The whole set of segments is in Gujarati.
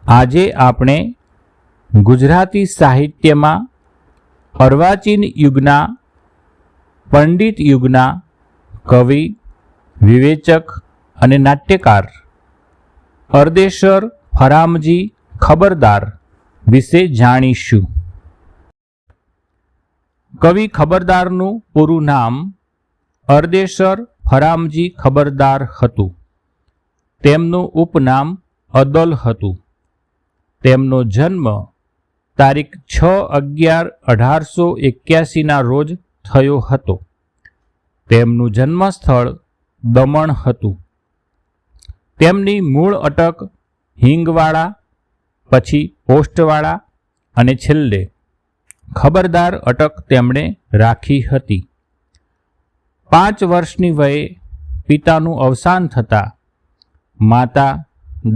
આજે આપણે ગુજરાતી સાહિત્યમાં અર્વાચીન યુગના પંડિત યુગના કવિ, વિવેચક અને નાટ્યકાર અરદેશર ફરામજી ખબરદાર વિશે જાણીશું. કવિ ખબરદારનું પૂરું નામ અરદેશર ફરામજી ખબરદાર હતું. તેમનું ઉપનામ અદલ હતું. તેમનો જન્મ તારીખ 6/11/1881 રોજ થયો હતો. તેમનું જન્મસ્થળ દમણ હતું. તેમની મૂળ અટક હિંગવાડા, પછી પોસ્ટવાડા અને છેલ્લે ખબરદાર અટક તેમણે રાખી હતી. 5 વર્ષની વયે પિતાનું અવસાન થતાં માતા,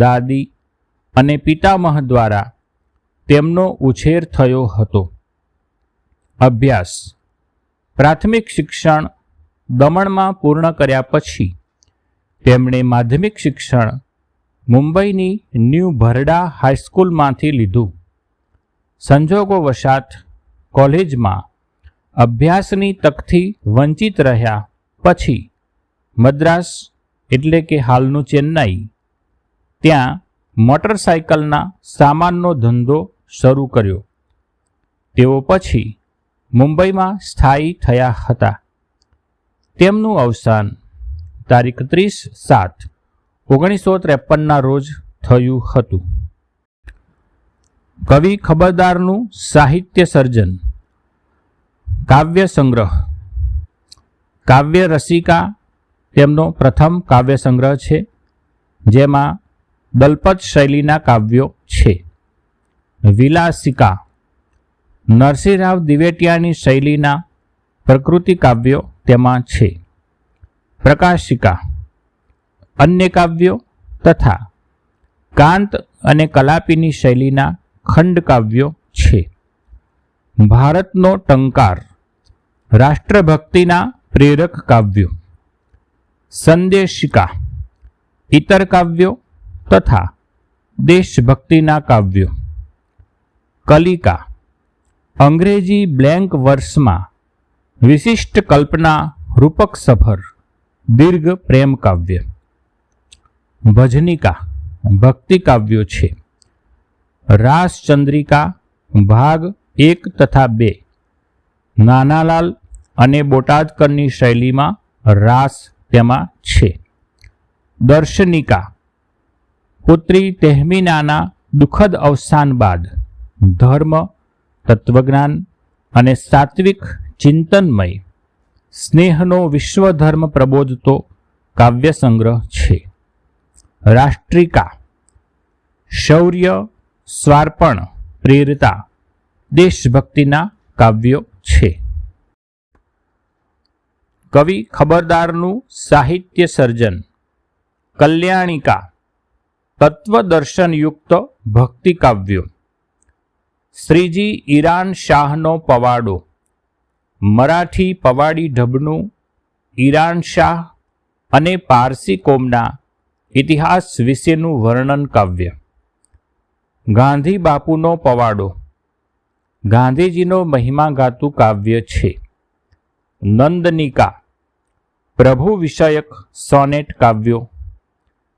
દાદી અને પિતામહ દ્વારા તેમનો ઉછેર થયો હતો. અભ્યાસ: પ્રાથમિક શિક્ષણ દમણમાં પૂર્ણ કર્યા પછી તેમણે માધ્યમિક શિક્ષણ મુંબઈની ન્યૂ ભરડા હાઈસ્કૂલમાંથી લીધું. સંજોગોવશાત કોલેજમાં અભ્યાસની તકથી વંચિત રહ્યા પછી મદ્રાસ એટલે કે હાલનું ચેન્નાઈ ત્યાં મોટરસાયકલના સામાનનો ધંધો શરૂ કર્યો. તેઓ પછી મુંબઈમાં સ્થાયી થયા હતા. તેમનું અવસાન તારીખ 30/7/1953 રોજ થયું હતું. કવિ ખબરદારનું સાહિત્ય સર્જન: કાવ્ય સંગ્રહ. કાવ્ય રસિકા તેમનો પ્રથમ કાવ્ય સંગ્રહ છે, જેમાં દલપત શૈલીના કાવ્યો છે. વિલાસિકા નરસિંહરાવ દિવેટિયાની શૈલીના પ્રકૃતિ કાવ્યો તેમાં છે. પ્રકાશિકા અન્ય કાવ્યો તથા કાંત અને કલાપીની શૈલીના ખંડ કાવ્યો છે. ભારતનો ટંકાર રાષ્ટ્રભક્તિના પ્રેરક કાવ્યો. સંદેશિકા ઇતર કાવ્યો તથા દેશભક્તિના કાવ્યો. કલિકા અંગ્રેજી બ્લેન્ક વર્ષમાં વિશિષ્ટ કલ્પના રૂપક સફર દીર્ઘ પ્રેમ કાવ્ય. ભજનિકા ભક્તિ કાવ્યો છે. રાસચંદ્રિકા ભાગ 1 તથા 2 નાનાલાલ અને બોટાદકરની શૈલીમાં રાસ તેમાં છે. દર્શનિકા પુત્રી તહેમીનાના દુઃખદ અવસાન બાદ ધર્મ, તત્વજ્ઞાન અને સાત્વિક ચિંતનમય સ્નેહનો વિશ્વધર્મ પ્રબોધતો કાવ્ય સંગ્રહ છે. રાષ્ટ્રિકા શૌર્ય, સ્વાર્પણ પ્રેરિતા દેશભક્તિના કાવ્યો છે. કવિ ખબરદારનું સાહિત્ય સર્જન: કલ્યાણિકા તત્વદર્શનયુક્ત ભક્તિ કાવ્યો. શ્રીજી ઈરાન શાહનો પવાડો મરાઠી પવાડી ઢબનું ઈરાન શાહ અને પારસી કોમના ઇતિહાસ વિશેનું વર્ણન કાવ્ય. ગાંધી બાપુનો પવાડો ગાંધીજીનો મહિમા ગાતું કાવ્ય છે. નંદનિકા પ્રભુ વિષયક સોનેટ કાવ્યો.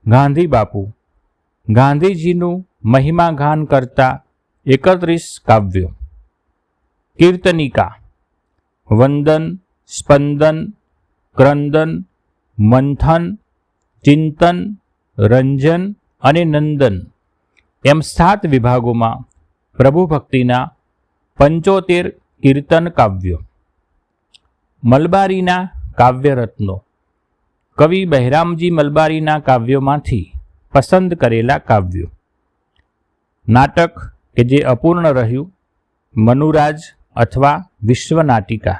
ગાંધી બાપુ ગાંધીજીનું મહિમાગાન કરતા 31 કાવ્યો. કીર્તનિકા વંદન, સ્પંદન, ક્રંદન, મંથન, ચિંતન, રંજન અને નંદન એમ 7 વિભાગોમાં પ્રભુ ભક્તિના 75 કીર્તન કાવ્યો. મલબારીના કાવ્યરત્નો કવિ બહેરામજી મલબારીના કાવ્યોમાંથી પસંદ કરેલા કાવ્યો. નાટક કે જે અપૂર્ણ રહ્યું, મનુરાજ અથવા વિશ્વનાટિકા.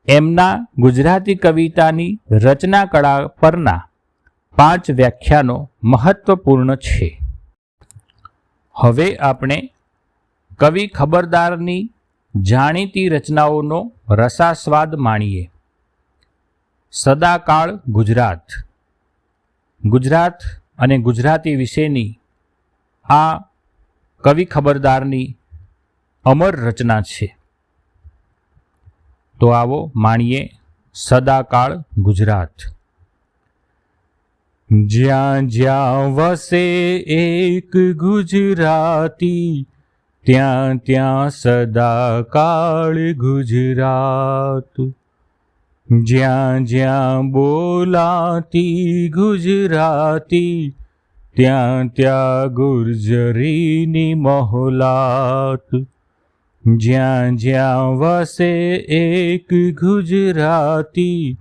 એમના ગુજરાતી કવિતાની રચના કળા પરના 5 વ્યાખ્યાનો મહત્વપૂર્ણ છે. હવે આપણે કવિ ખબરદારની જાણીતી રચનાઓનો રસાસ્વાદ માણીએ. સદાકાળ ગુજરાત. ગુજરાત અને ગુજરાતી વિશેની આ કવિ ખબરદારની અમર રચના છે. તો આવો માણીએ સદાકાળ ગુજરાત. જ્યાં જ્યાં વસે એક ગુજરાતી, ત્યાં ત્યાં સદાકાળ ગુજરાત. જ્યાં જ્યાં બોલાતી ગુજરાતી, ત્યાં ત્યાં ગુર્જરીની મહોલાત. જ્યાં જ્યાં વસે એક ગુજરાતી,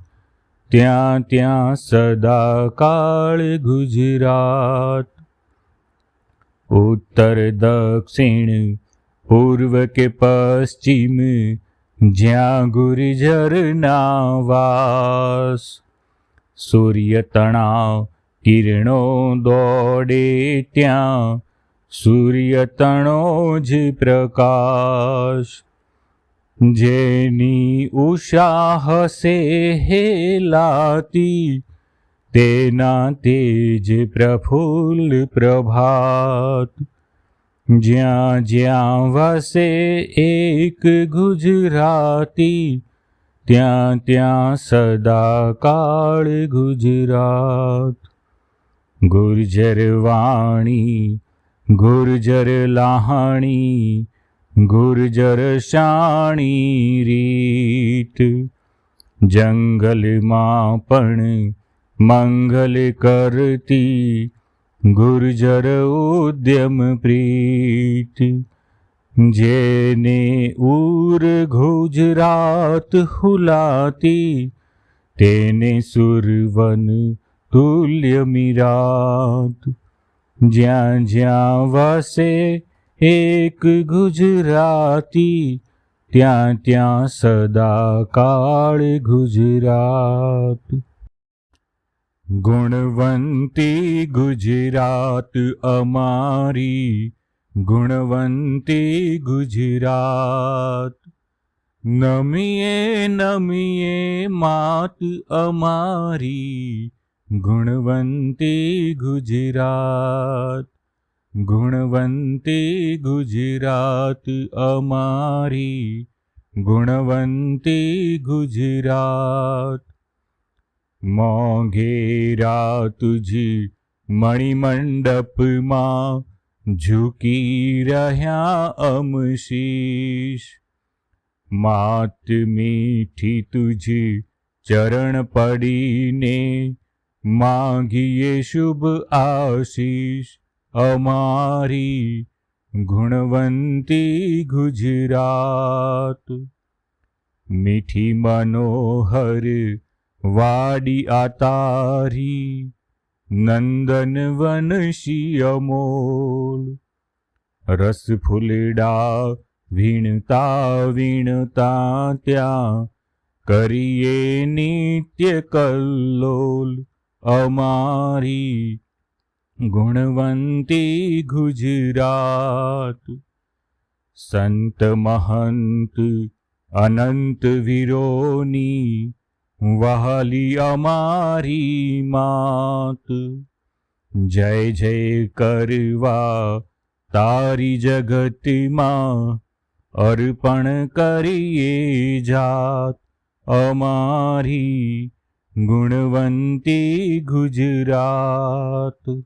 ત્યાં ત્યાં સદાકાળ ગુજરાત. ઉત્તર દક્ષિણ પૂર્વ કે પશ્ચિમ, જ્યાં ગુર્જરના વાસ. સૂર્ય તણાવ કિરણો દોડે, ત્યાં સૂર્ય તણો જ પ્રકાશ. જેની ઉષા હસે હેલાતી, તેના તેજ પ્રફુલ્લ પ્રભાત. જ્યાં જ્યાં વસે એક ગુજરાતી, ત્યાં ત્યાં સદાકાળ ગુજરાત. ગુર્જર વાણી ગુર્જર લાહાણી, ગુર્જર શાણી રીત. જંગલમાં પણ મંગલ કરતી, ગુર્જર ઉદ્યમ પ્રીત. જેને ઉર ગુજરાત હુલાતી, તેને સુરવન તુલ્ય મીરાત. જ્યાં જ્યાં વસે એક ગુજરાતી, ત્યાં ત્યાં સદાકાળ ગુજરાત. ગુણવંતી ગુજરાત અમારી, ગુણવંતી ગુજરાત. નમીએ નમીએ માત અમારી, ગુણવંતી ગુજરાત. ગુણવંતી ગુજરાત અમારી, ગુણવંતી ગુજરાત. મોઘેરા તુજી મણિમંડપમાં, ઝૂકી રહ્યા અમ શીશ. માત મીઠી તુજી ચરણ પડીને, માગીએ શુભ આશીષ અમારી, ગુણવંતી ગુજરાત. મીઠી મનોહર વાડી આ તારી, નંદનવન શી અમોલ. રસ ફૂલડા વીણતા વીણતા, ત્યાં કરીએ નિત્ય કલ્લોલ અમારી, ગુણવંતી ગુજરાત. સંત મહંત અનંત વીરોની, વહાલી અમારી માત. જય જય કરવા તારી જગતમાં, અર્પણ કરીએ જાત અમારી, ગુણવંતી ગુજરાત.